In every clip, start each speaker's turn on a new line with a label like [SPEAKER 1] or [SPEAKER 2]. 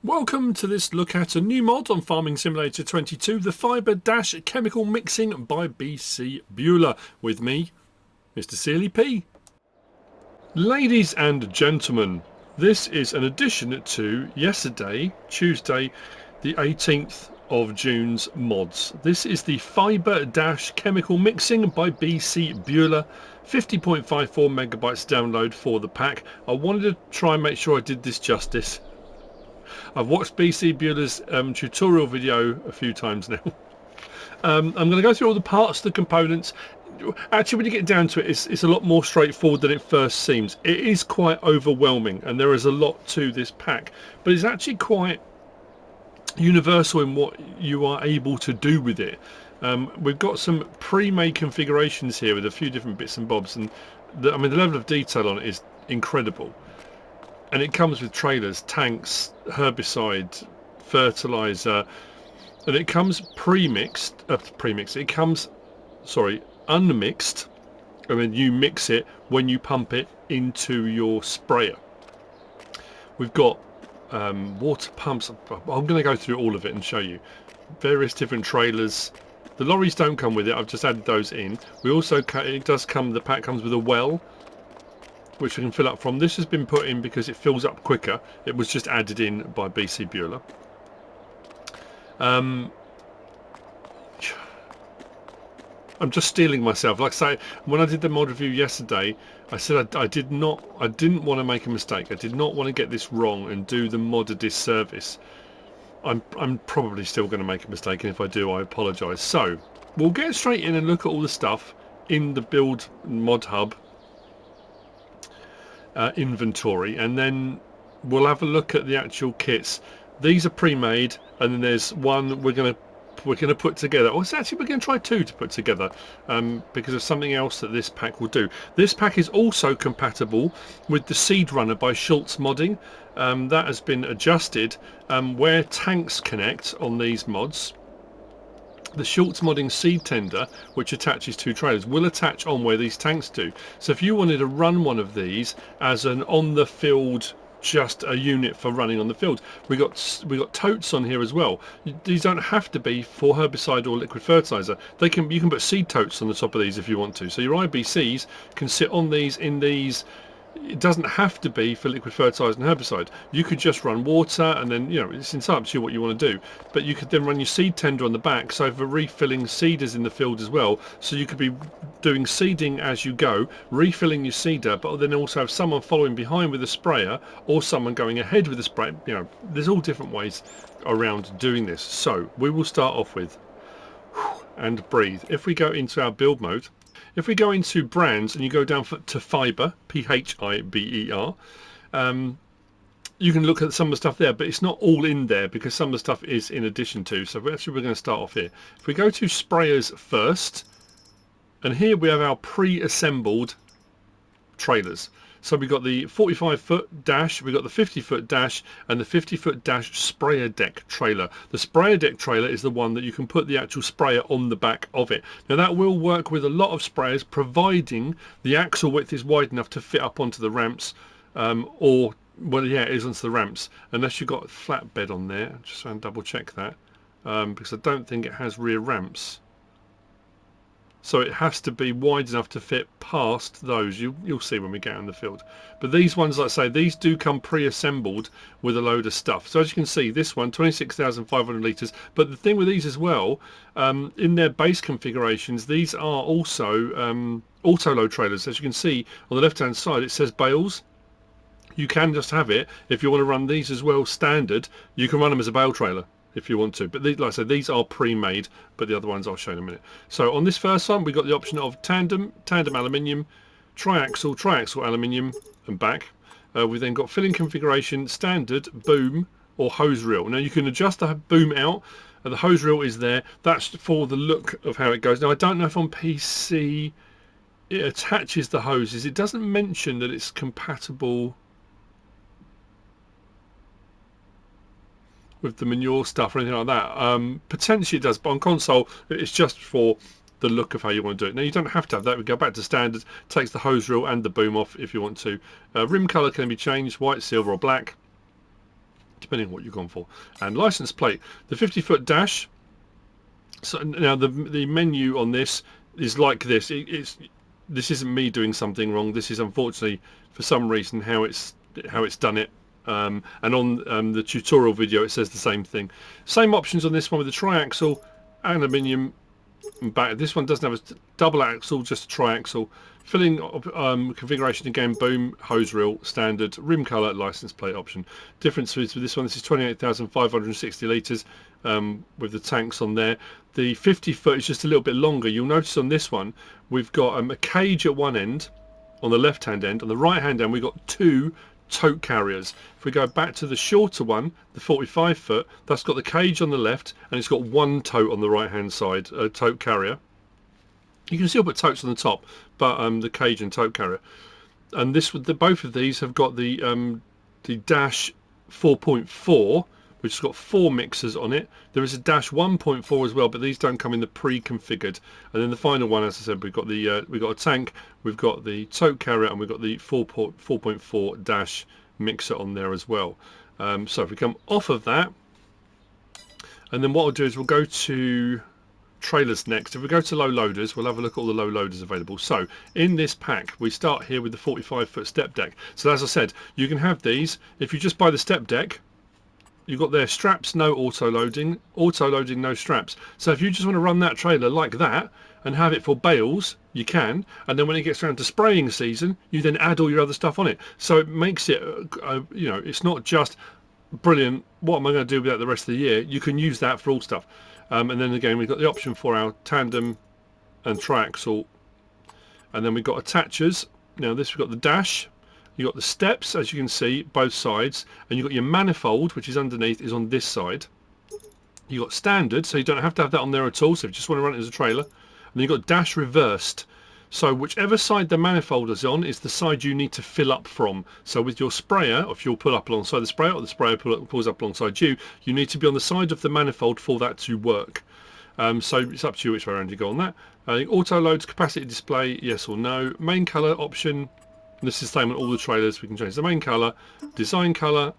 [SPEAKER 1] Welcome to this look at a new mod on Farming Simulator 22, the Phiber Chemical Mixing by Bcbuhler, with me, MrSealyp. Ladies and gentlemen, this is an addition to yesterday, Tuesday, the 18th of June's mods. This is the Phiber Chemical Mixing by Bcbuhler, 50.54 megabytes download for the pack. I wanted to try and make sure I did this justice. I've watched Bcbuhler's tutorial video a few times now. I'm going to go through all the parts, the components. Actually, when you get down to it, it's a lot more straightforward than it first seems. It is quite overwhelming, and there is a lot to this pack, but it's actually quite universal in what you are able to do with it. We've got some pre-made configurations here with a few different bits and bobs, and the level of detail on it is incredible. And it comes with trailers, tanks, herbicide, fertilizer, and it comes it comes, unmixed, and then you mix it when you pump it into your sprayer. We've got water pumps. I'm going to go through all of it and show you various different trailers. The lorries don't come with it. I've just added those in. We also, the pack comes with a well, which we can fill up from. This has been put in because it fills up quicker. It was just added in by Bcbuhler. I'm just stealing myself. Like I say, when I did the mod review yesterday, I said I didn't want to make a mistake. I did not want to get this wrong and do the mod a disservice. I'm probably still going to make a mistake, and if I do, I apologise. So we'll get straight in and look at all the stuff in the build mod hub inventory, and then we'll have a look at the actual kits. These are pre-made, and then there's one we're going to put together. Or actually, we're going to try two to put together because of something else that this pack will do. This pack is also compatible with the Seed Runner by Schultz Modding. That has been adjusted where tanks connect on these mods. The Schultz Modding seed tender, which attaches two trailers, will attach on where these tanks do. So if you wanted to run one of these as an on-the-field, just a unit for running on the field, we got totes on here as well. These don't have to be for herbicide or liquid fertilizer. You can put seed totes on the top of these if you want to. So your IBCs can sit on these in these. It doesn't have to be for liquid fertilizer and herbicide. You could just run water, and then it's entirely up to you what you want to do. But you could then run your seed tender on the back, so for refilling seeders in the field as well. So you could be doing seeding as you go, refilling your seeder, but then also have someone following behind with a sprayer, or someone going ahead with a spray. There's all different ways around doing this. So we will start off with and breathe. If we go into our build mode. If we go into brands and you go down to Phiber, Phiber, you can look at some of the stuff there, but it's not all in there because some of the stuff is in addition to. So we're going to start off here. If we go to sprayers first, and here we have our pre-assembled trailers. So we've got the 45-foot dash, we've got the 50-foot dash, and the 50-foot dash sprayer deck trailer. The sprayer deck trailer is the one that you can put the actual sprayer on the back of it. Now that will work with a lot of sprayers, providing the axle width is wide enough to fit up onto the ramps, it is onto the ramps, unless you've got flatbed on there. Just trying to double check that, because I don't think it has rear ramps. So it has to be wide enough to fit past those. You'll see when we get out in the field. But these ones, like I say, these do come pre-assembled with a load of stuff. So as you can see, this one, 26,500 litres. But the thing with these as well, in their base configurations, these are also auto-load trailers. As you can see, on the left-hand side, it says bales. You can just have it. If you want to run these as well standard, you can run them as a bale trailer if you want to, but like I said, these are pre-made, but the other ones I'll show in a minute. So on this first one, we've got the option of tandem aluminium, triaxle aluminium, and back. We've then got filling configuration, standard, boom, or hose reel. Now you can adjust the boom out, and the hose reel is there. That's for the look of how it goes. Now I don't know if on PC it attaches the hoses. It doesn't mention that it's compatible with the manure stuff or anything like that. Potentially it does, but on console it's just for the look of how you want to do it. Now you don't have to have that. We go back to standard, takes the hose reel and the boom off if you want to. Rim colour can be changed, white, silver or black. depending on what you've gone for. And license plate, the 50-foot dash. So now the menu on this is like this. This isn't me doing something wrong. This is unfortunately for some reason how it's done it. And on the tutorial video it says the same thing. Same options on this one with the triaxle, aluminium back. This one doesn't have a double axle, just a triaxle. Filling configuration again, boom, hose reel, standard, rim colour, license plate option. Difference with this one, this is 28,560 litres with the tanks on there. The 50-foot is just a little bit longer. You'll notice on this one we've got a cage at one end, on the left hand end. On the right hand end we've got 2 tote carriers. If we go back to the shorter one, the 45-foot, that's got the cage on the left and it's got 1 tote on the right hand side, a tote carrier. You can still put totes on the top, but the cage and tote carrier. And both of these have got the dash 4.4, which has got 4 mixers on it. There is a dash 1.4 as well, but these don't come in the pre-configured. And then the final one, as I said, we've got a tank, we've got the tote carrier, and we've got the 4.4 dash mixer on there as well. So if we come off of that, and then what we'll do is we'll go to trailers next. If we go to low loaders, we'll have a look at all the low loaders available. So in this pack we start here with the 45-foot step deck. So as I said, you can have these if you just buy the step deck. You've got their straps, no auto loading, no straps. So if you just want to run that trailer like that and have it for bales, you can. And then when it gets around to spraying season, you then add all your other stuff on it. So it makes it you know, it's not just brilliant, what am I going to do with that the rest of the year? You can use that for all stuff. And then again we've got the option for our tandem and triaxle, and then we've got attachers. Now this, we've got the dash, you've got the steps as you can see both sides, and you've got your manifold, which is underneath, is on this side. You've got standard, so you don't have to have that on there at all, so if you just want to run it as a trailer. And then you've got dash reversed, so whichever side the manifold is on is the side you need to fill up from. So with your sprayer, if you'll pull up alongside the sprayer, or the sprayer pulls up alongside you, you need to be on the side of the manifold for that to work. So it's up to you which way around you go on that. Auto loads, capacity display, yes or no. Main colour option, and this is the same on all the trailers. We can change the main colour. Design colour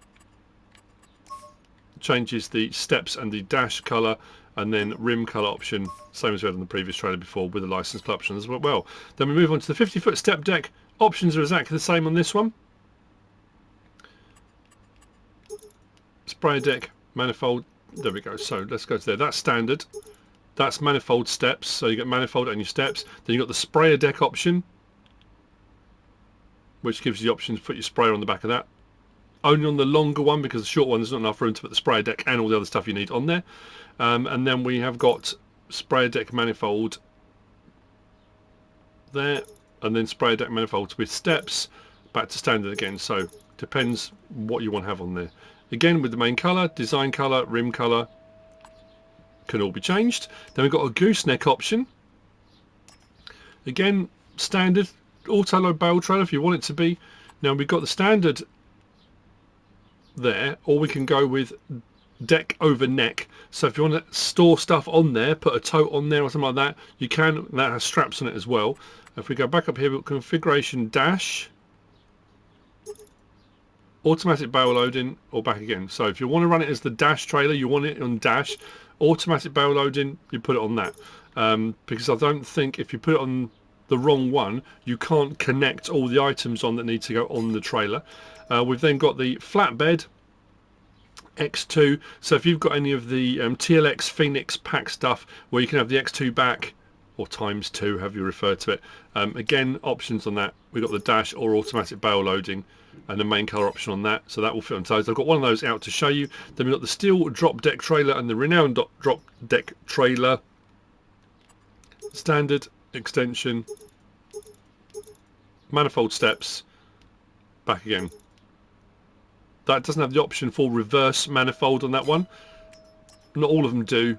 [SPEAKER 1] changes the steps and the dash colour, and then rim colour option, same as we had on the previous trailer before, with the license plate option as well. Then we move on to the 50-foot step deck. Options are exactly the same on this one. Sprayer deck, manifold, there we go. So let's go to there. That's standard. That's manifold steps, so you get manifold and your steps. Then you've got the sprayer deck option, which gives you the option to put your sprayer on the back of that. Only on the longer one, because the short one there's not enough room to put the sprayer deck and all the other stuff you need on there. And then we have got sprayer deck manifold there, and then sprayer deck manifolds with steps, back to standard again. So depends what you want to have on there. Again with the main colour, design colour, rim colour can all be changed. Then we've got a gooseneck option. Again, standard auto load bale trailer if you want it to be. Now we've got the standard there, or we can go with deck over neck. So if you want to store stuff on there, put a tote on there or something like that, you can. That has straps on it as well. If we go back up here, we've got configuration dash, automatic bale loading, or back again. So if you want to run it as the dash trailer, you want it on dash. Automatic bale loading, you put it on that. Because I don't think if you put it on the wrong one, you can't connect all the items on that need to go on the trailer. We've then got the flatbed X2. So if you've got any of the TLX Phoenix pack stuff where you can have the X2 back, or ×2, however you refer to it, again, options on that. We've got the dash or automatic bale loading, and the main colour option on that, so that will fit on those. I've got one of those out to show you. Then we've got the steel drop deck trailer and the Renown drop deck trailer. Standard, extension, manifold steps, back again. That doesn't have the option for reverse manifold on that one. Not all of them do.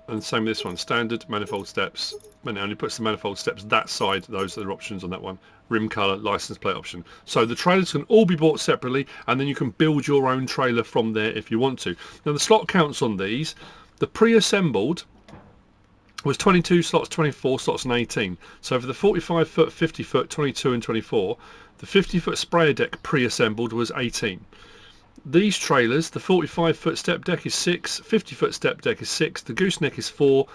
[SPEAKER 1] And same with this one, standard, manifold steps, and it only puts the manifold steps that side. Those are the options on that one. Rim colour, license plate option. So the trailers can all be bought separately, and then you can build your own trailer from there if you want to. Now the slot counts on these, the pre-assembled was 22 slots, 24 slots and 18. So for the 45 foot, 50 foot, 22 and 24, the 50 foot sprayer deck pre-assembled was 18. These trailers, the 45 foot step deck is 6, 50 foot step deck is 6, the Gooseneck is 4,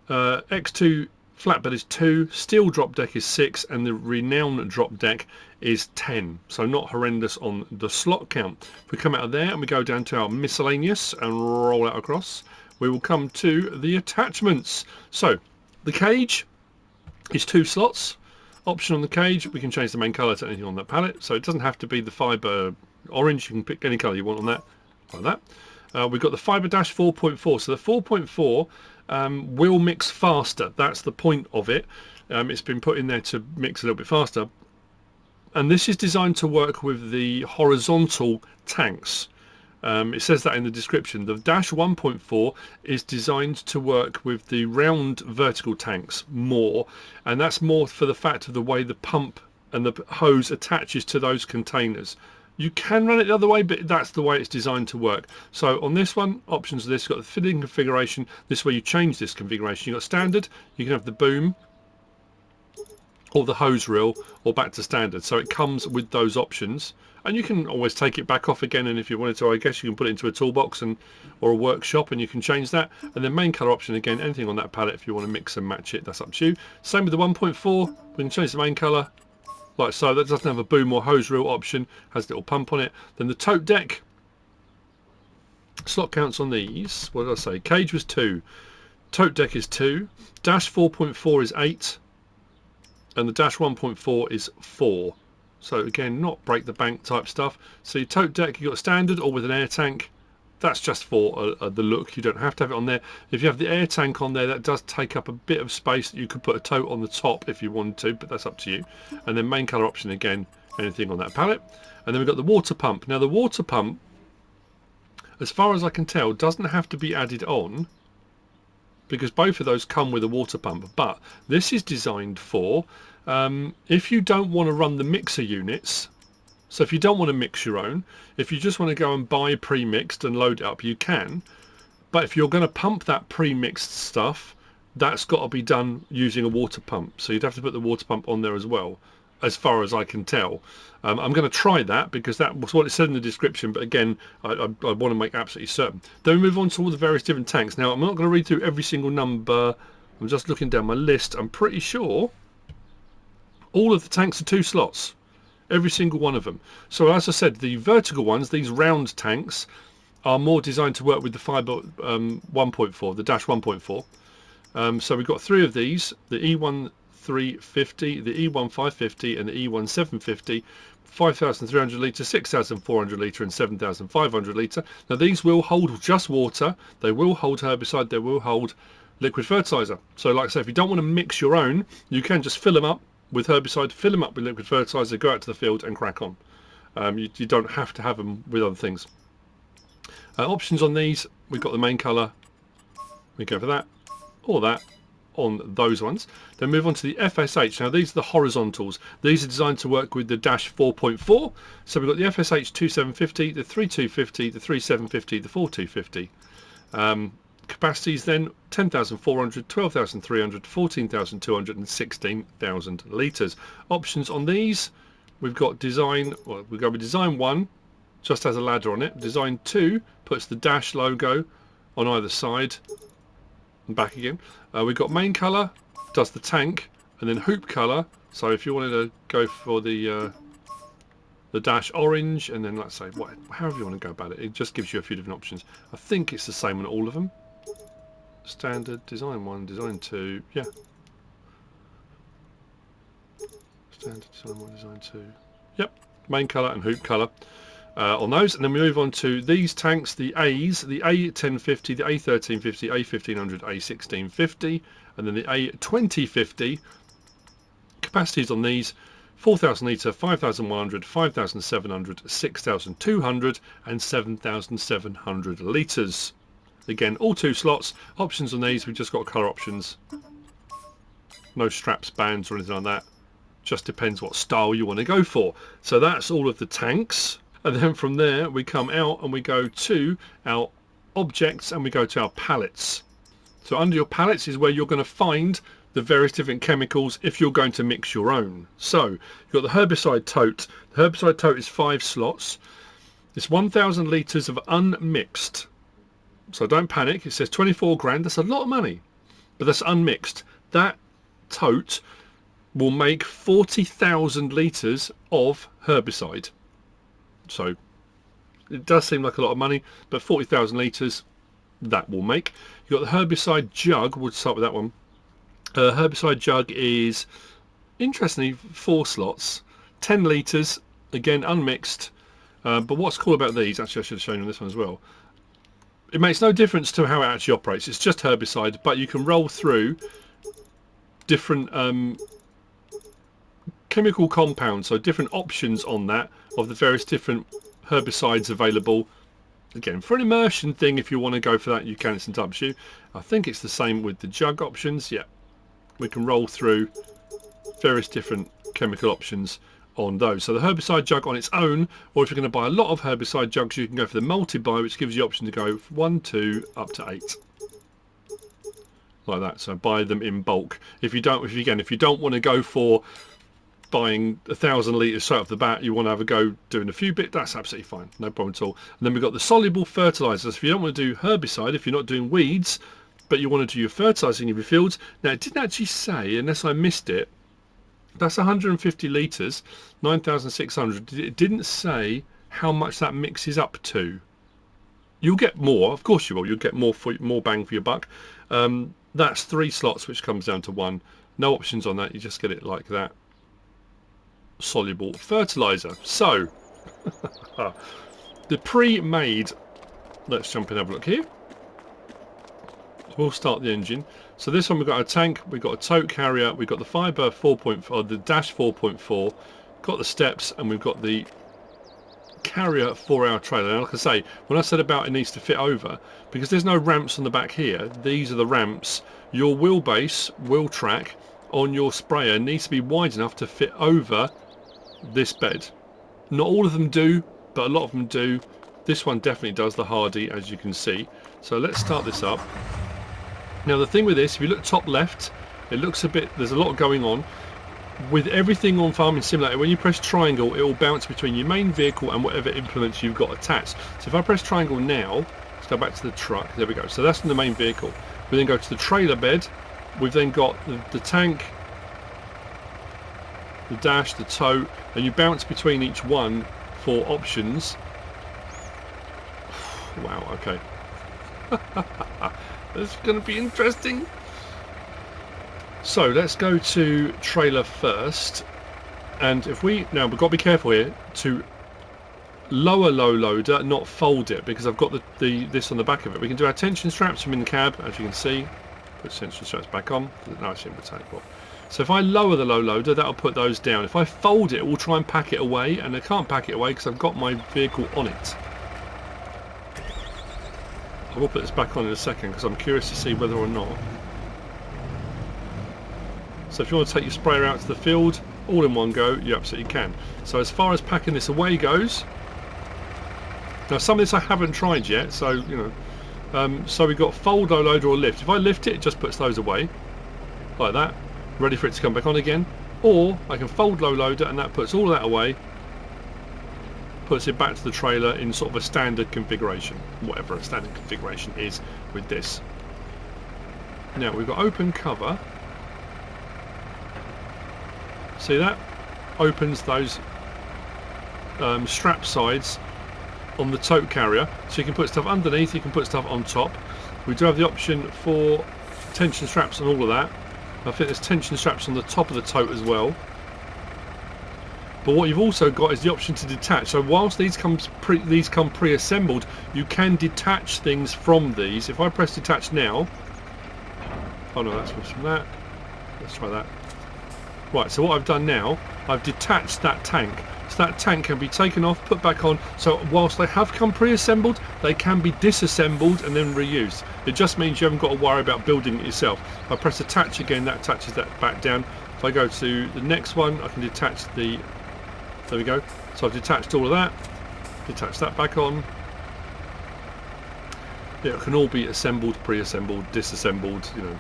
[SPEAKER 1] X2 flatbed is 2, steel drop deck is 6, and the Renown drop deck is 10. So not horrendous on the slot count. If we come out of there and we go down to our miscellaneous and roll out across, we will come to the attachments. So the cage is 2 slots. Option on the cage, we can change the main colour to anything on that palette. So it doesn't have to be the Phiber orange, you can pick any colour you want on that, like that. We've got the Phiber Dash 4.4. So the 4.4 will mix faster. That's the point of it. It's been put in there to mix a little bit faster. And this is designed to work with the horizontal tanks. It says that in the description. The Dash 1.4 is designed to work with the round vertical tanks more, and that's more for the fact of the way the pump and the hose attaches to those containers. You can run it the other way, but that's the way it's designed to work. So on this one, options of this, you've got the fitting configuration. This is where you change this configuration. You've got standard, you can have the boom, or the hose reel, or back to standard. So it comes with those options, and you can always take it back off again, and if you wanted to, I guess you can put it into a toolbox or a workshop and you can change that. And then main colour option, again, anything on that palette, if you want to mix and match it, that's up to you. Same with the 1.4, we can change the main colour like so. That doesn't have a boom or hose reel option, has a little pump on it. Then the Totedeck slot counts on these, what did I say? Cage was 2, Totedeck is 2, Dash 4.4 is 8, and the Dash 1.4 is 4. So again, not break the bank type stuff. So your Totedeck, you've got standard or with an air tank. That's just for the look. You don't have to have it on there. If you have the air tank on there, that does take up a bit of space. You could put a tote on the top if you wanted to, but that's up to you. And then main colour option, again, anything on that palette. And then we've got the water pump. Now the water pump, as far as I can tell, doesn't have to be added on, because both of those come with a water pump. But this is designed for if you don't want to run the mixer units. So if you don't want to mix your own, if you just want to go and buy pre-mixed and load it up, you can. But if you're going to pump that pre-mixed stuff, that's got to be done using a water pump. So you'd have to put the water pump on there as well, as far as I can tell. I'm going to try that because that was what it said in the description. But again, I want to make absolutely certain. Then we move on to all the various different tanks. Now, I'm not going to read through every single number. I'm just looking down my list. I'm pretty sure all of the tanks are 2 slots. Every single one of them. So as I said, the vertical ones, these round tanks, are more designed to work with the Phiber 1.4, the Dash 1.4. So we've got 3 of these, the E1350, the E1550 and the E1750, 5,300 litre, 6,400 litre and 7,500 litre. Now these will hold just water, they will hold herbicide, they will hold liquid fertilizer. So like I say, if you don't want to mix your own, you can just fill them up with herbicide, fill them up with liquid fertilizer, go out to the field and crack on. You don't have to have them with other things. Options on these, we've got the main colour, we go for that, or that on those ones. Then move on to the FSH. Now these are the horizontals. These are designed to work with the Dash 4.4. So we've got the FSH3250, the 3250, the 3750, the 4250. Capacities then 10,400, 12,300, 14,200 and 16,000 litres. Options on these, we've got design, well, we've got design 1, just has a ladder on it. Design 2 puts the Dash logo on either side and back again. We've got main colour, does the tank, and then hoop colour. So if you wanted to go for the Dash orange, and then let's say however you want to go about it, it just gives you a few different options. I think it's the same on all of them. Standard, design 1, design 2, yeah. Standard, design 1, design 2. Yep, main colour and hoop colour on those. And then we move on to these tanks, the A's, the A1050, the A1350, A1500, A1650, and then the A2050. Capacities on these, 4,000 litre, 5,100, 5,700, 6,200 and 7,700 litres. Again, all 2 slots. Options on these, we've just got colour options. No straps, bands or anything like that. Just depends what style you want to go for. So that's all of the tanks. And then from there, we come out and we go to our objects and we go to our pallets. So under your pallets is where you're going to find the various different chemicals if you're going to mix your own. So you've got the herbicide tote. The herbicide tote is 5 slots. It's 1,000 litres of unmixed. So don't panic. It says 24 grand. That's a lot of money, but that's unmixed. That tote will make 40,000 litres of herbicide. So it does seem like a lot of money, but 40,000 litres that will make. You've got the herbicide jug. We'll start with that one. Herbicide jug is, interestingly, 4 slots, 10 litres, again unmixed. But what's cool about these, actually I should have shown you this one as well, it makes no difference to how it actually operates. It's just herbicide, but you can roll through different chemical compounds, so different options on that of the various different herbicides available. Again, for an immersion thing, if you want to go for that, you can. It's entirely up to you. I think it's the same with the jug options. Yeah, we can roll through various different chemical options on those. So the herbicide jug on its own, or if you're going to buy a lot of herbicide jugs, you can go for the multi-buy, which gives you the option to go 1, 2, up to 8. Like that. So buy them in bulk. If you don't want to go for buying 1,000 litres straight off the bat, you want to have a go doing a few bits, that's absolutely fine, no problem at all. And then we've got the soluble fertilizers. If you don't want to do herbicide, if you're not doing weeds, but you want to do your fertilizing of your fields, now it didn't actually say, unless I missed it, that's 150 litres, 9,600. It didn't say how much that mixes up to. You'll get more, of course you will. You'll get more bang for your buck. That's 3 slots, which comes down to 1. No options on that. You just get it like that. Soluble fertilizer. So the pre-made, let's jump in and have a look here. We'll start the engine. So this one we've got a tank, we've got a tote carrier, we've got the Phiber 4.4, the dash 4.4, got the steps, and we've got the carrier 4-hour trailer. Now, like I say, when I said about it needs to fit over, because there's no ramps on the back here, these are the ramps. Your wheelbase, wheel track on your sprayer needs to be wide enough to fit over this bed. Not all of them do, but a lot of them do. This one definitely does, the Hardy, as you can see. So let's start this up. Now the thing with this, if you look top left, it looks a bit, there's a lot going on. With everything on Farming Simulator, when you press triangle, it will bounce between your main vehicle and whatever implements you've got attached. So if I press triangle now, let's go back to the truck, there we go. So that's in the main vehicle. We then go to the trailer bed. We've then got the tank, the dash, the tow, and you bounce between each one for options. Wow, okay. This is going to be interesting. So let's go to trailer first, and if we, now we've got to be careful here to lower low loader, not fold it, because I've got this on the back of it. We can do our tension straps from in the cab, as you can see. Put tension straps back on. No, it's in the tank. So if I lower the low loader, that'll put those down. If I fold it, we'll try and pack it away, and I can't pack it away because I've got my vehicle on it. I will put this back on in a second because I'm curious to see whether or not. So if you want to take your sprayer out to the field all in one go, you absolutely can. So as far as packing this away goes, now some of this I haven't tried yet, so you know, so we've got fold, low loader or lift. If I lift it, it just puts those away like that, ready for it to come back on again. Or I can fold low loader and that puts all of that away, puts it back to the trailer in sort of a standard configuration, whatever a standard configuration is with this. Now we've got open cover. See that? Opens those strap sides on the tote carrier, so you can put stuff underneath, you can put stuff on top. We do have the option for tension straps and all of that. I think there's tension straps on the top of the tote as well. But what you've also got is the option to detach. So whilst these come pre-assembled, you can detach things from these. If I press detach now, oh no, that's from that. Let's try that. Right, so what I've done now, I've detached that tank. So that tank can be taken off, put back on. So whilst they have come pre-assembled, they can be disassembled and then reused. It just means you haven't got to worry about building it yourself. If I press attach again, that attaches that back down. If I go to the next one, I can detach the, there we go. So I've detached all of that, detach that back on. it can all be assembled, pre-assembled, disassembled, you know.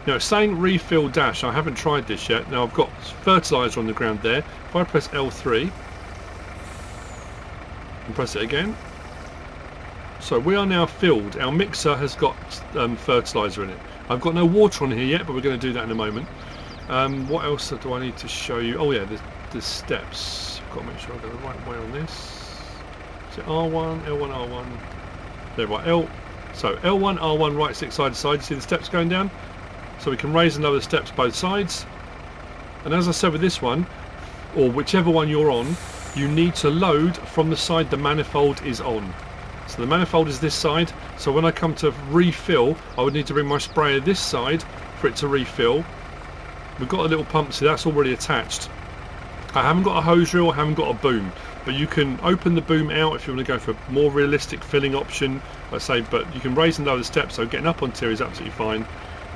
[SPEAKER 1] Now it's saying refill dash. I haven't tried this yet. Now I've got fertilizer on the ground there. If I press L3 and press it again, so we are now filled. Our mixer has got fertilizer in it. I've got no water on here yet, but we're going to do that in a moment. What else do I need to show you? Oh yeah, the steps. I've got to make sure I go the right way on this. Is it R1, L1, R1? There, right, so L1, R1, right stick side to side. You see the steps going down? So we can raise and lower the steps both sides. And as I said with this one, or whichever one you're on, you need to load from the side the manifold is on. So the manifold is this side, so when I come to refill, I would need to bring my sprayer this side for it to refill. We've got a little pump, so that's already attached. I haven't got a hose reel, I haven't got a boom, but you can open the boom out if you want to go for a more realistic filling option, I say, but you can raise and lower the steps, so getting up on tier is absolutely fine.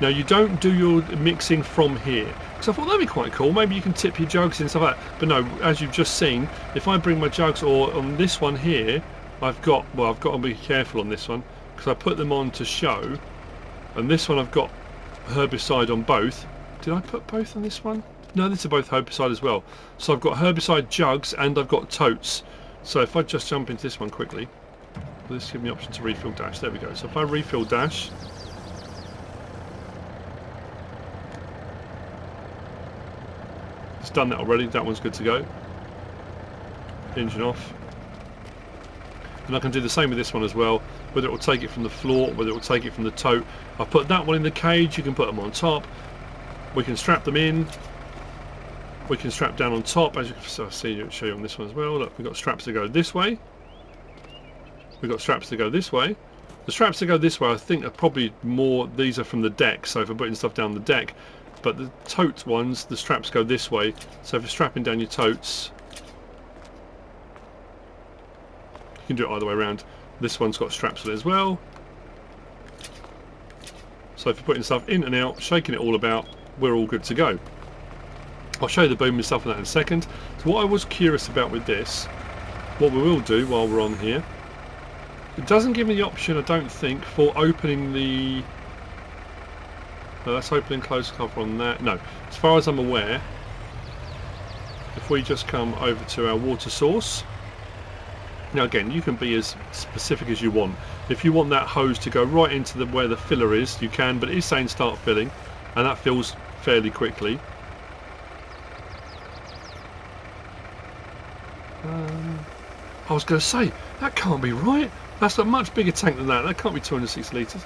[SPEAKER 1] Now you don't do your mixing from here, because I thought that'd be quite cool. Maybe you can tip your jugs and stuff like that. But no, as you've just seen, if I bring my jugs, or on this one here, I've got to be careful on this one, because I put them on to show, and this one I've got herbicide on both. Did I put both on this one? No, these are both herbicide as well. So I've got herbicide jugs and I've got totes. So if I just jump into this one quickly, this gives me the option to refill dash. There we go. So if I refill dash, it's done that already. That one's good to go. Engine off. And I can do the same with this one as well, whether it will take it from the floor, whether it will take it from the tote. I've put that one in the cage. You can put them on top. We can strap them in. We can strap down on top, as you can see, show you on this one as well. Look, we've got straps to go this way. We've got straps to go this way. The straps to go this way, I think, are probably more, these are from the deck, so if I'm putting stuff down the deck. But the tote ones, the straps go this way. So if you're strapping down your totes, you can do it either way around. This one's got straps on it as well. So if you're putting stuff in and out, shaking it all about, we're all good to go. I'll show you the boom and stuff like that in a second. So what I was curious about with this, what we will do while we're on here, it doesn't give me the option, I don't think, for opening the... No, that's opening close cover on that. No, as far as I'm aware, if we just come over to our water source, now again, you can be as specific as you want. If you want that hose to go right into where the filler is, you can, but it is saying start filling, and that fills fairly quickly. I was going to say, that can't be right. That's a much bigger tank than that. That can't be 260 litres.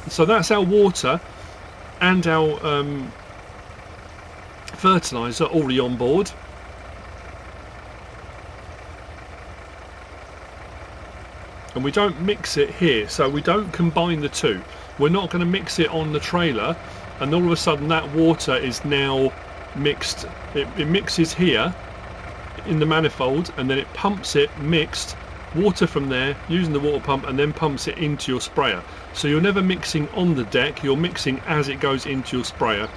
[SPEAKER 1] So that's our water and our fertilizer already on board. And we don't mix it here, so we don't combine the two. We're not going to mix it on the trailer, and all of a sudden that water is now mixed. It mixes here in the manifold, and then it pumps it mixed water from there using the water pump, and then pumps it into your sprayer. So you're never mixing on the deck, you're mixing as it goes into your sprayer.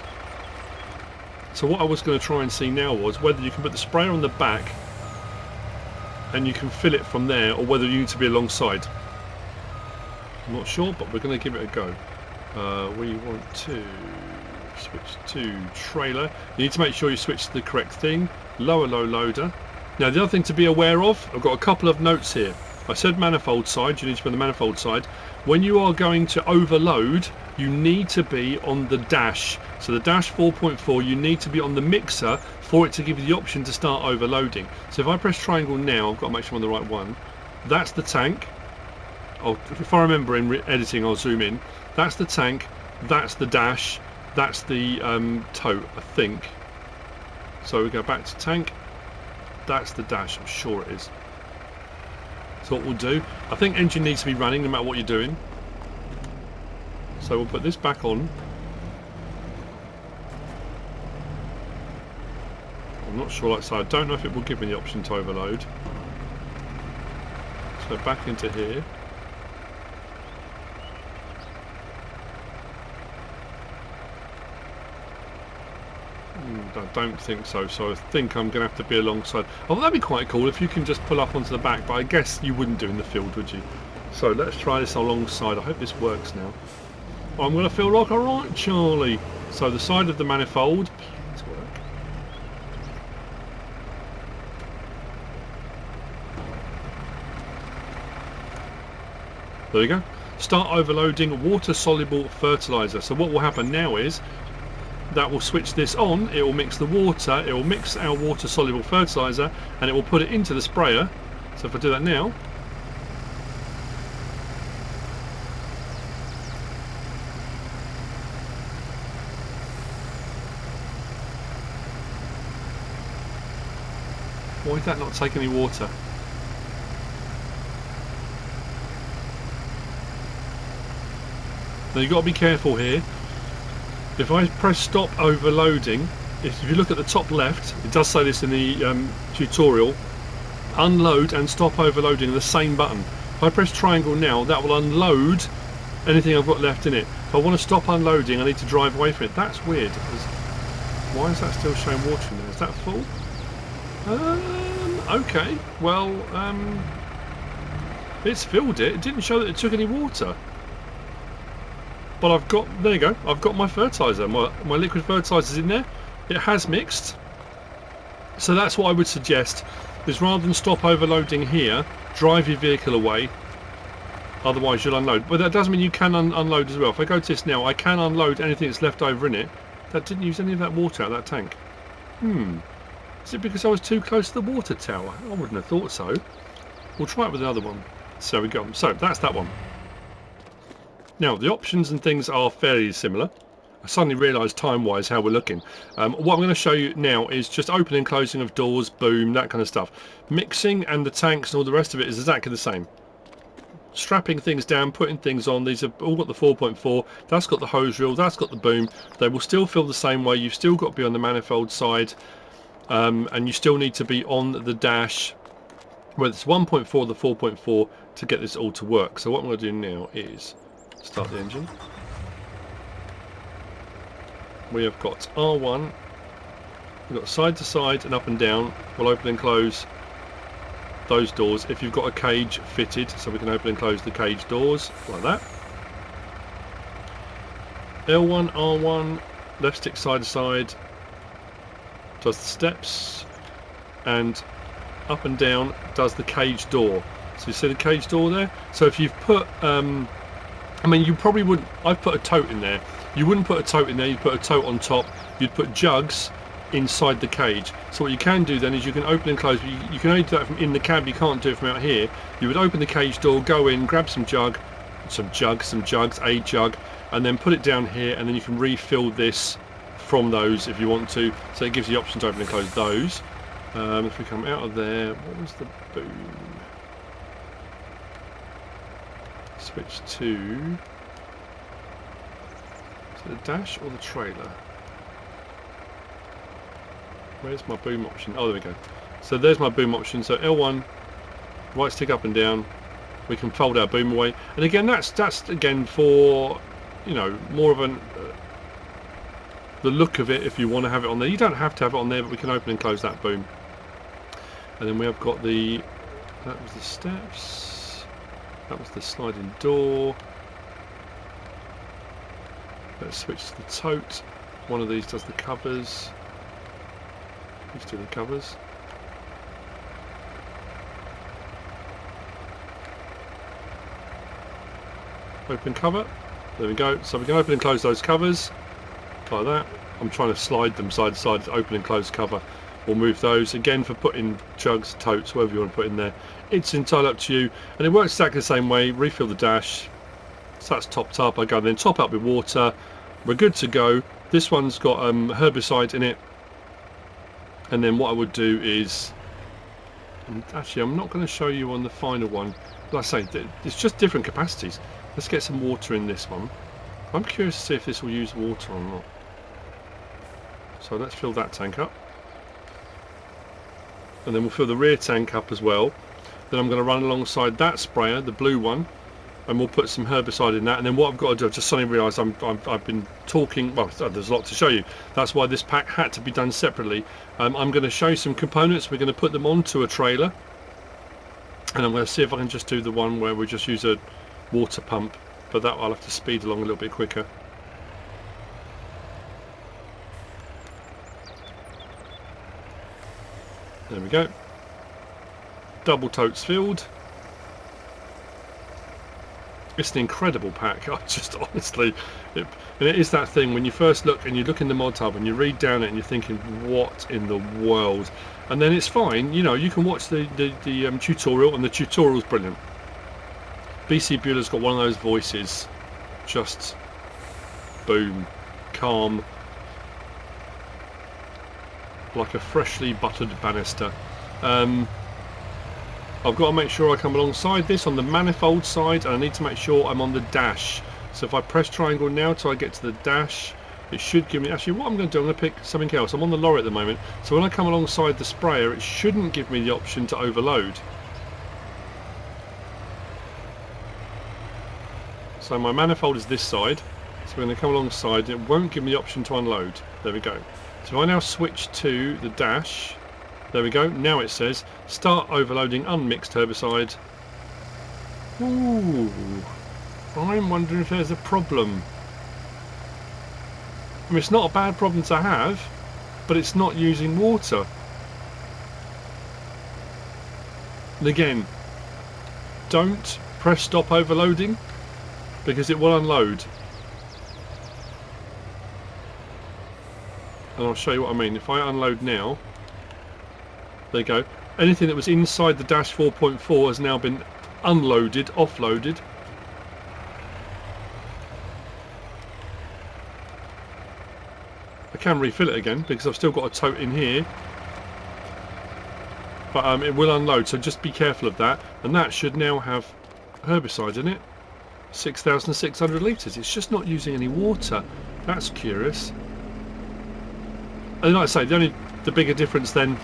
[SPEAKER 1] So what I was going to try and see now was whether you can put the sprayer on the back and you can fill it from there, or whether you need to be alongside. I'm not sure, but we're going to give it a go. We want to switch to trailer. You need to make sure you switch to the correct thing. Lower low loader. Now the other thing to be aware of, I've got a couple of notes here. I said manifold side, you need to be on the manifold side. When you are going to overload, you need to be on the dash. So the dash 4.4, you need to be on the mixer for it to give you the option to start overloading. So if I press triangle now, I've got to make sure I'm on the right one. That's the tank. If I remember in editing, I'll zoom in. That's the tank, that's the dash, that's the tote, I think. So we go back to tank, that's the dash, I'm sure it is. So what we'll do, I think engine needs to be running no matter what you're doing. So we'll put this back on. I'm not sure, like so I don't know if it will give me the option to overload. So back into here. I don't think so, so I think I'm going to have to be alongside. Oh, that'd be quite cool if you can just pull up onto the back, but I guess you wouldn't do in the field, would you? So let's try this alongside. I hope this works now. I'm going to feel like a right Charlie. So the side of the manifold, please work. There we go. Start overloading water-soluble fertilizer. So what will happen now is that will switch this on, it will mix the water, it will mix our water-soluble fertilizer, and it will put it into the sprayer. So if I do that now, why did that not take any water? Now you've got to be careful here. If I press stop overloading, if you look at the top left, it does say this in the tutorial, unload and stop overloading are the same button. If I press triangle now, that will unload anything I've got left in it. If I want to stop unloading, I need to drive away from it. That's weird. Why is that still showing water in there? Is that full? Okay, well, it's filled it. It didn't show that it took any water. But I've got, there you go, I've got my fertilizer, my liquid fertilizer's in there. It has mixed. So that's what I would suggest, is rather than stop overloading here, drive your vehicle away. Otherwise you'll unload. But that doesn't mean you can unload as well. If I go to this now, I can unload anything that's left over in it. That didn't use any of that water out of that tank. Is it because I was too close to the water tower? I wouldn't have thought so. We'll try it with another one. So we go. So that's that one. Now the options and things are fairly similar. I suddenly realised time-wise how we're looking. What I'm going to show you now is just opening and closing of doors, boom, that kind of stuff. Mixing and the tanks and all the rest of it is exactly the same. Strapping things down, putting things on, these have all got the 4.4, that's got the hose reel, that's got the boom. They will still feel the same way. You've still got to be on the manifold side, and you still need to be on the dash, whether it's 1.4 or the 4.4, to get this all to work. So what I'm going to do now is start the engine. We have got R1, we've got side to side and up and down. We'll open and close those doors if you've got a cage fitted, so we can open and close the cage doors like that. L1, R1, left stick side to side does the steps, and up and down does the cage door. So you see the cage door there? So if you've put I mean, you probably wouldn't, I've put a tote in there. You wouldn't put a tote in there, you'd put a tote on top. You'd put jugs inside the cage. So what you can do then is you can open and close. You can only do that from in the cab, you can't do it from out here. You would open the cage door, go in, grab some jugs, a jug, and then put it down here, and then you can refill this from those if you want to. So it gives you the option to open and close those. If we come out of there, what was the boom? Switch to the dash or the trailer. Where's my boom option? Oh, there we go. So there's my boom option. So L1, right stick up and down. We can fold our boom away. And again, that's again for, you know, more of an the look of it. If you want to have it on there, you don't have to have it on there, but we can open and close that boom. And then we have got the, that was the steps. That was the sliding door. Let's switch to the tote. One of these does the covers. These do the covers. Open cover. There we go. So we can open and close those covers like that. I'm trying to slide them side to side to open and close cover. We'll move those again for putting jugs, totes, whatever you want to put in there. It's entirely up to you, and it works exactly the same way. Refill the dash. So that's topped up. I go then top up with water. We're good to go. This one's got herbicide in it. And then what I would do is, and actually I'm not going to show you on the final one. Like I say, it's just different capacities. Let's get some water in this one. I'm curious to see if this will use water or not. So let's fill that tank up. And then we'll fill the rear tank up as well. Then I'm going to run alongside that sprayer, the blue one, and we'll put some herbicide in that. And then what I've got to do, I've just suddenly realised I've been talking, well, there's a lot to show you. That's why this pack had to be done separately. I'm going to show you some components. We're going to put them onto a trailer, and I'm going to see if I can just do the one where we just use a water pump, but that I'll have to speed along a little bit quicker. There we go. Double totes filled. It's an incredible pack. I just honestly, and it is that thing when you first look and you look in the mod hub and you read down it and you're thinking, what in the world? And then it's fine, you know, you can watch the tutorial, and the tutorial's brilliant. Bcbuhler's got one of those voices, just boom, calm, like a freshly buttered banister. I've got to make sure I come alongside this on the manifold side, and I need to make sure I'm on the dash. So if I press triangle now till I get to the dash, it should give me, actually what I'm going to do, I'm going to pick something else. I'm on the lorry at the moment, so when I come alongside the sprayer it shouldn't give me the option to overload. So my manifold is this side, so when I come alongside it won't give me the option to unload. There we go. So if I now switch to the dash, there we go, now it says start overloading unmixed herbicide. Ooh, I'm wondering if there's a problem. I mean, it's not a bad problem to have, but it's not using water. And again, don't press stop overloading, because it will unload. And I'll show you what I mean. If I unload now, there you go. Anything that was inside the dash 4.4 has now been unloaded, offloaded. I can refill it again because I've still got a tote in here. But it will unload, so just be careful of that. And that should now have herbicide in it. 6,600 litres. It's just not using any water. That's curious. And like I say, the bigger difference then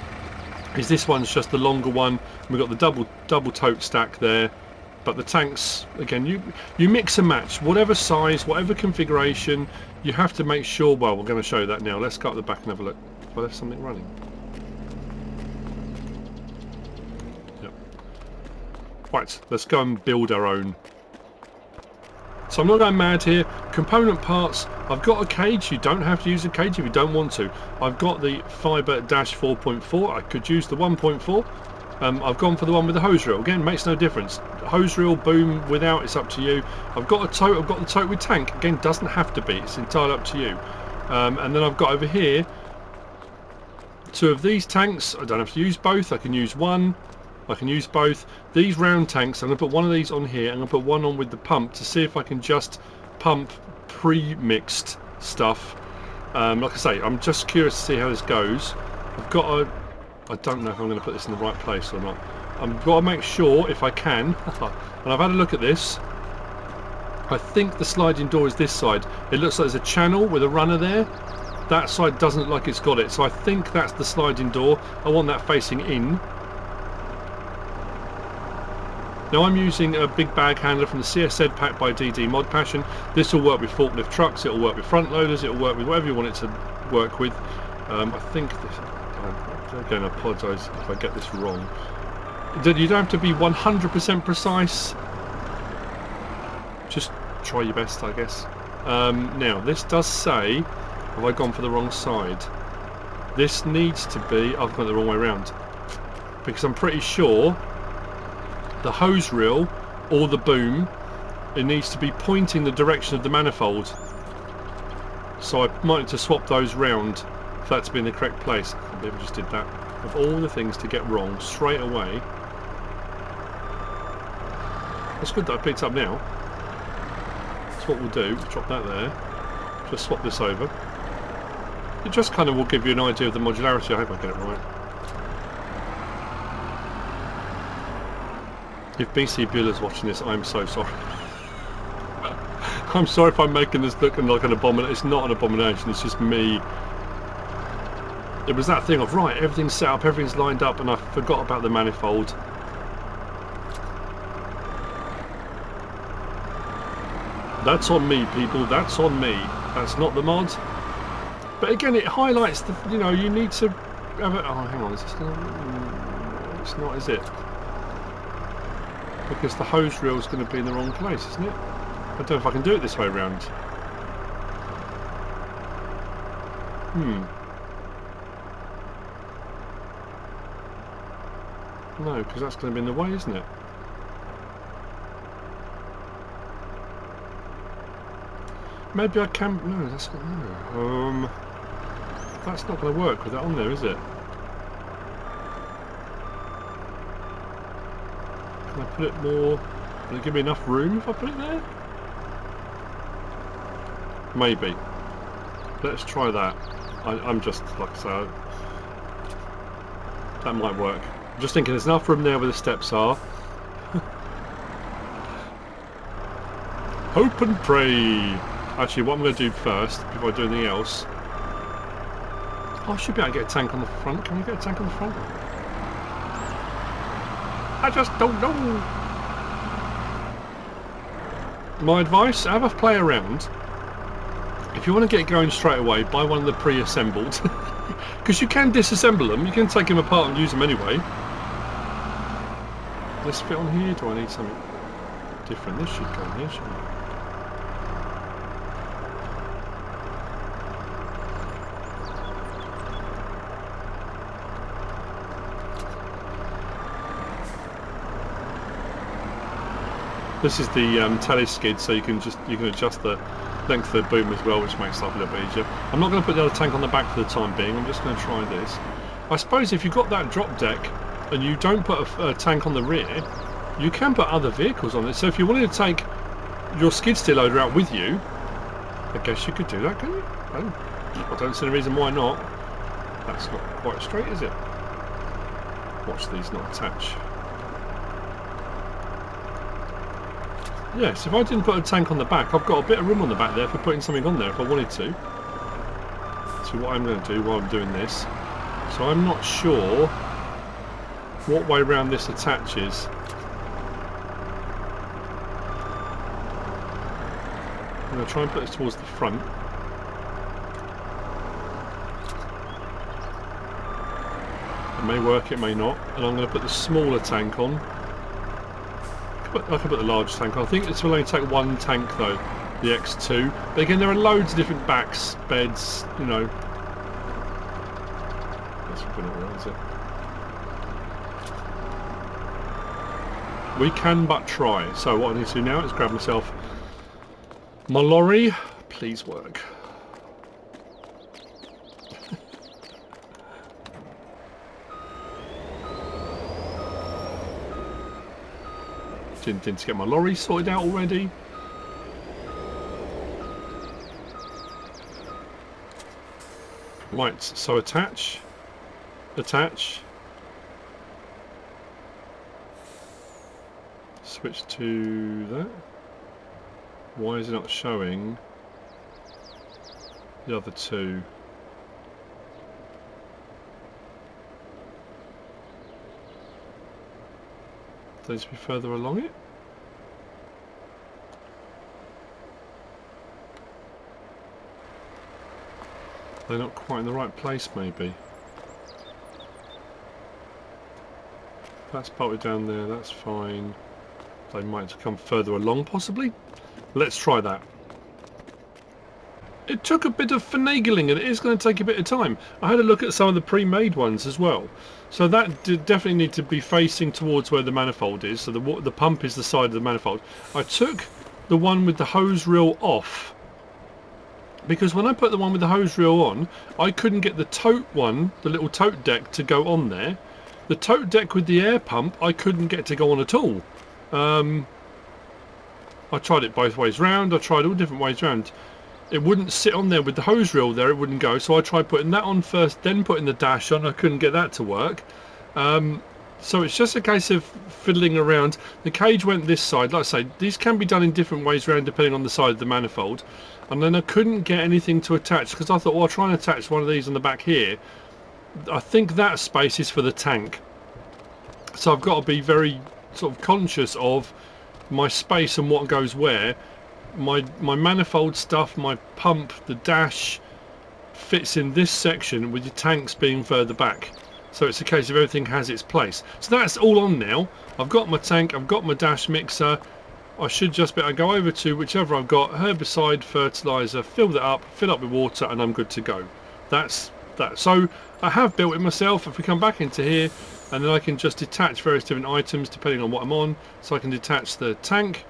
[SPEAKER 1] is this one's just the longer one. We've got the double tote stack there, but the tanks, again, you mix and match, whatever size, whatever configuration, you have to make sure. Well, we're going to show you that now. Let's go up the back and have a look. Have I left something running? Yep. Right, let's go and build our own. So I'm not going mad here. Component parts, I've got a cage. You don't have to use a cage if you don't want to. I've got the Phiber 4.4. I could use the 1.4. I've gone for the one with the hose reel. Again, makes no difference. Hose reel, boom, without, it's up to you. I've got a tote. I've got the tote with tank. Again, doesn't have to be. It's entirely up to you. And then I've got over here 2 of these tanks. I don't have to use both. I can use one. I can use both. These round tanks, I'm going to put one of these on here. I'm going to put one on with the pump to see if I can just pump pre-mixed stuff. Like I say, I'm just curious to see how this goes. I've got a... I don't know if I'm going to put this in the right place or not. I've got to make sure if I can. And I've had a look at this. I think the sliding door is this side. It looks like there's a channel with a runner there. That side doesn't look like it's got it. So I think that's the sliding door. I want that facing in. Now I'm using a big bag handler from the CSZ pack by DD Mod Passion. This will work with forklift trucks, it will work with front loaders, it will work with whatever you want it to work with. I think this, again I apologise if I get this wrong. You don't have to be 100% precise. Just try your best, I guess. Now this does say, have I gone for the wrong side? This needs to be, I've gone the wrong way around. Because I'm pretty sure the hose reel or the boom, it needs to be pointing the direction of the manifold. So I might need to swap those round for that to be in the correct place. I can't believe I just did that. Of all the things to get wrong straight away. That's good that I picked up now. That's what we'll do. Drop that there. Just swap this over. It just kind of will give you an idea of the modularity. I hope I get it right. If Bcbuhler's watching this, I'm so sorry. I'm sorry if I'm making this look like an abomination. It's not an abomination, it's just me. It was that thing of, right, everything's set up, everything's lined up, and I forgot about the manifold. That's on me, people. That's on me. That's not the mod. But again, it highlights the, you know, you need to have a, oh, hang on, is this gonna, it's not, is it? Because the hose reel is going to be in the wrong place, isn't it? I don't know if I can do it this way around. No, because that's going to be in the way, isn't it? Maybe I can. No, that's not. No. That's not going to work with that on there, is it? Can I put it more? Will it give me enough room if I put it there? Maybe. Let's try that. I'm just, like I say, that might work. I'm just thinking there's enough room there where the steps are. Hope and pray. Actually, what I'm going to do first, before I do anything else... Oh, I should be able to get a tank on the front. Can we get a tank on the front? I just don't know. My advice, have a play around. If you want to get going straight away, buy one of the pre-assembled. Because you can disassemble them. You can take them apart and use them anyway. Does this fit on here? Do I need something different? This should go on here, shouldn't it? This is the tele skid, so you can adjust the length of the boom as well, which makes life a little bit easier. I'm not going to put the other tank on the back for the time being. I'm just going to try this. I suppose if you've got that drop deck and you don't put a tank on the rear, you can put other vehicles on it. So if you wanted to take your skid steer loader out with you, I guess you could do that, couldn't you? I don't see any reason why not. That's not quite straight, is it? Watch these not attach. Yes, if I didn't put a tank on the back, I've got a bit of room on the back there for putting something on there if I wanted to. So what I'm going to do while I'm doing this, so I'm not sure what way round this attaches. I'm going to try and put this towards the front. It may work, it may not. And I'm going to put the smaller tank on. I can put the large tank on. I think this will only take one tank though, the X2. But again, there are loads of different backs, beds, you know. That's not right, is it? We can but try. So what I need to do now is grab myself my lorry. Please work. Didn't to get my lorry sorted out already. Right, so attach, switch to that. Why is it not showing the other two? Do they need to be further along it? They're not quite in the right place, maybe. That's partly down there, that's fine. They might come further along, possibly. Let's try that. It took a bit of finagling, and it is going to take a bit of time. I had a look at some of the pre-made ones as well. So that definitely need to be facing towards where the manifold is. So the pump is the side of the manifold. I took the one with the hose reel off, because when I put the one with the hose reel on, I couldn't get the tote one, the little tote deck, to go on there. The tote deck with the air pump, I couldn't get to go on at all. I tried it both ways round. I tried all different ways round. It wouldn't sit on there with the hose reel there. It wouldn't go. So I tried putting that on first, then putting the dash on. I couldn't get that to work. So it's just a case of fiddling around. The cage went this side. Like I say, these can be done in different ways around depending on the side of the manifold. And then I couldn't get anything to attach because I thought, well, I'll try and attach one of these on the back here. I think that space is for the tank. So I've got to be very sort of conscious of my space and what goes where. my manifold stuff, my pump, the dash fits in this section with your tanks being further back. So it's a case of everything has its place. So that's all on now. I've got my tank, I've got my dash mixer. I should just be able to go over to whichever I've got, herbicide, fertilizer, fill that up, fill up with water, and I'm good to go. That's that. So I have built it myself. If we come back into here, and then I can just detach various different items depending on what I'm on. So I can detach the tank.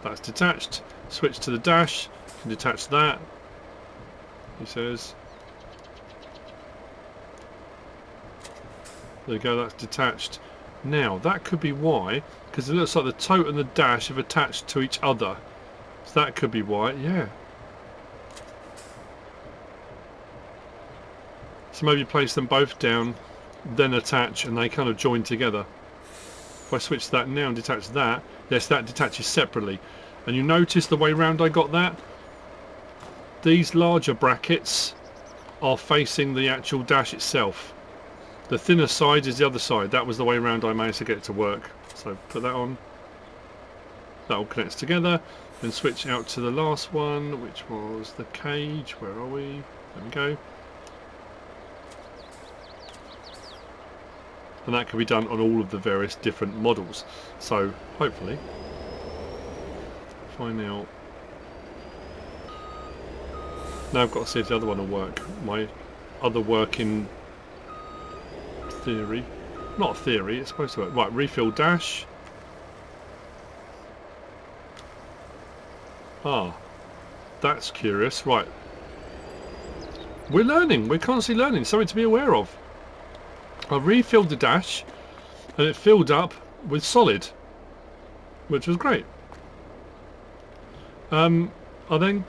[SPEAKER 1] That's detached. Switch to the dash. Can detach that. He says. There we go, that's detached. Now, that could be why, because it looks like the tote and the dash have attached to each other. So that could be why, yeah. So maybe place them both down, then attach, and they kind of join together. If I switch that now and detach that, yes, that detaches separately. And you notice the way round I got that? These larger brackets are facing the actual dash itself. The thinner side is the other side. That was the way around I managed to get it to work. So put that on. That all connects together. Then switch out to the last one, which was the cage. Where are we? There we go. And that can be done on all of the various different models. So hopefully, find out. Now I've got to see if the other one will work. My other working theory, not theory, it's supposed to work. Right, refill dash. Ah, that's curious. Right, we're learning, we're constantly learning, something to be aware of. I refilled the dash and it filled up with solid, which was great. I then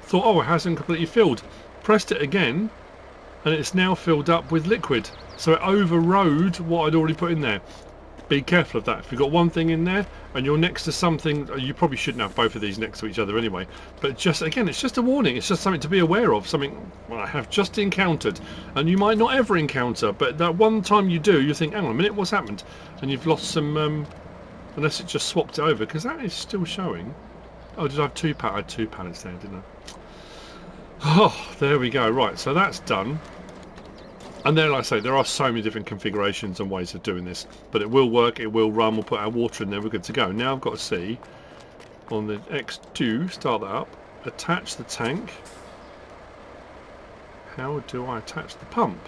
[SPEAKER 1] thought, oh, it hasn't completely filled. Pressed it again and it's now filled up with liquid. So it overrode what I'd already put in there. Be careful of that. If you've got one thing in there and you're next to something, you probably shouldn't have both of these next to each other anyway. But just, again, it's just a warning. It's just something to be aware of. Something I have just encountered. And you might not ever encounter, but that one time you do, you think, hang on a minute, what's happened? And you've lost some, unless it just swapped it over, because that is still showing. Oh, did I have two pallets? I had two pallets there, didn't I? Oh, there we go. Right, so that's done. And then, like I say, there are so many different configurations and ways of doing this, but it will work, it will run. We'll put our water in there, we're good to go. Now I've got to see on the X2, start that up, attach the tank. How do I attach the pump?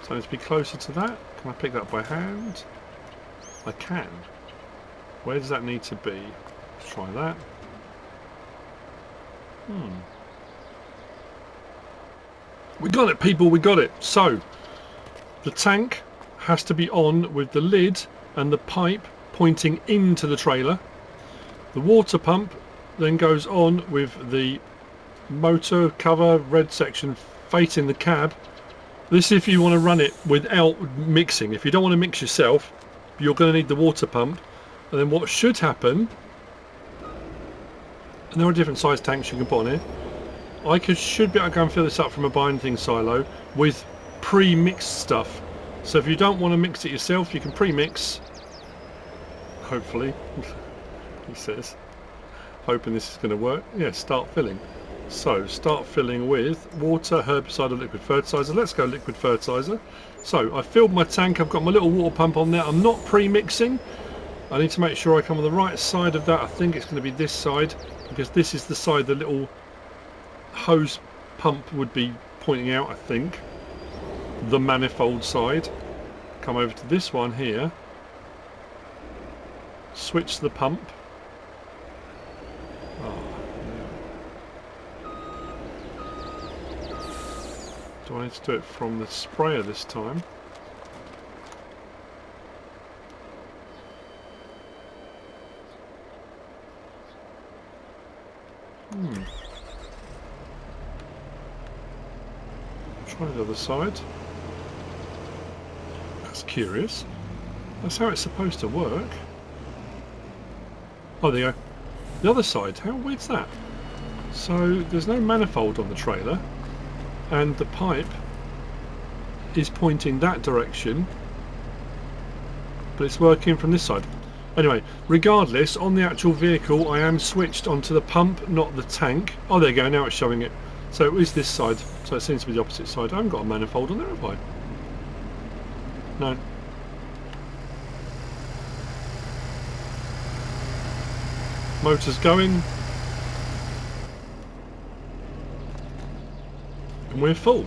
[SPEAKER 1] So I need to be closer to that. Can I pick that by hand? I can. Where does that need to be? Let's try that. We got it, people, we got it. So the tank has to be on with the lid and the pipe pointing into the trailer. The water pump then goes on with the motor cover red section facing the cab. This if you want to run it without mixing. If you don't want to mix yourself, you're going to need the water pump. And then what should happen, and there are different size tanks you can put on here, I should be able to go and fill this up from a binding silo with pre-mixed stuff. So if you don't want to mix it yourself, you can pre-mix, hopefully, he says, hoping this is going to work. Yeah, start filling. So start filling with water, herbicide or liquid fertilizer. Let's go liquid fertilizer. So I filled my tank, I've got my little water pump on there. I'm not pre-mixing. I need to make sure I come on the right side of that. I think it's going to be this side, because this is the side the little hose pump would be pointing out, I think. The manifold side. Come over to this one here. Switch the pump. Do I need to do it from the sprayer this time? Try the other side. That's curious. That's how it's supposed to work. Oh, there you go. The other side. How weird's that? So there's no manifold on the trailer, and the pipe is pointing that direction, but it's working from this side. Anyway, regardless, on the actual vehicle I am switched onto the pump, not the tank. Oh, there you go, now it's showing it. So it is this side, so it seems to be the opposite side. I haven't got a manifold on there, have I? No. Motor's going. And we're full.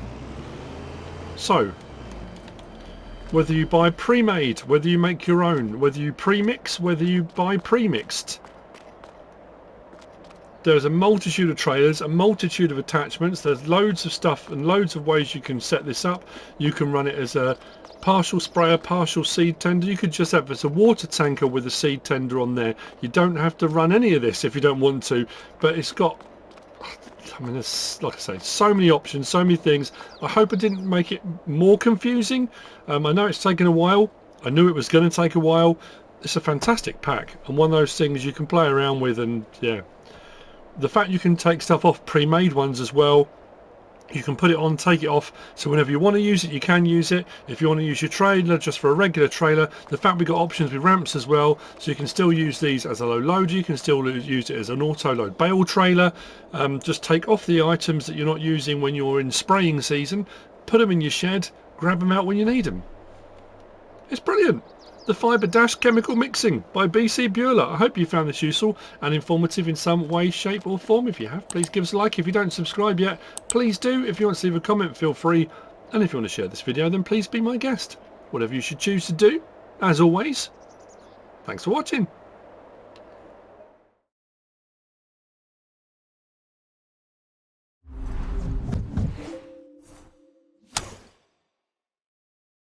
[SPEAKER 1] So, whether you buy pre-made, whether you make your own, whether you pre-mix, whether you buy pre-mixed, there's a multitude of trailers, a multitude of attachments. There's loads of stuff and loads of ways you can set this up. You can run it as a partial sprayer, partial seed tender. You could just have it as a water tanker with a seed tender on there. You don't have to run any of this if you don't want to, but it's got, I mean, there's, like I say, so many options, so many things. I hope I didn't make it more confusing. I know it's taken a while. I knew it was going to take a while. It's a fantastic pack and one of those things you can play around with, and yeah. The fact you can take stuff off pre-made ones as well, you can put it on, take it off, so whenever you want to use it you can use it. If you want to use your trailer just for a regular trailer, the fact we've got options with ramps as well, so you can still use these as a low loader, you can still use it as an auto load bale trailer. Just take off the items that you're not using when you're in spraying season, put them in your shed, grab them out when you need them. It's brilliant. The Phiber chemical mixing by Bcbuhler. I hope you found this useful and informative in some way, shape or form. If you have, please give us a like. If you don't subscribe yet, please do. If you want to leave a comment, feel free. And if you want to share this video, then please be my guest. Whatever you should choose to do. As always, thanks for watching.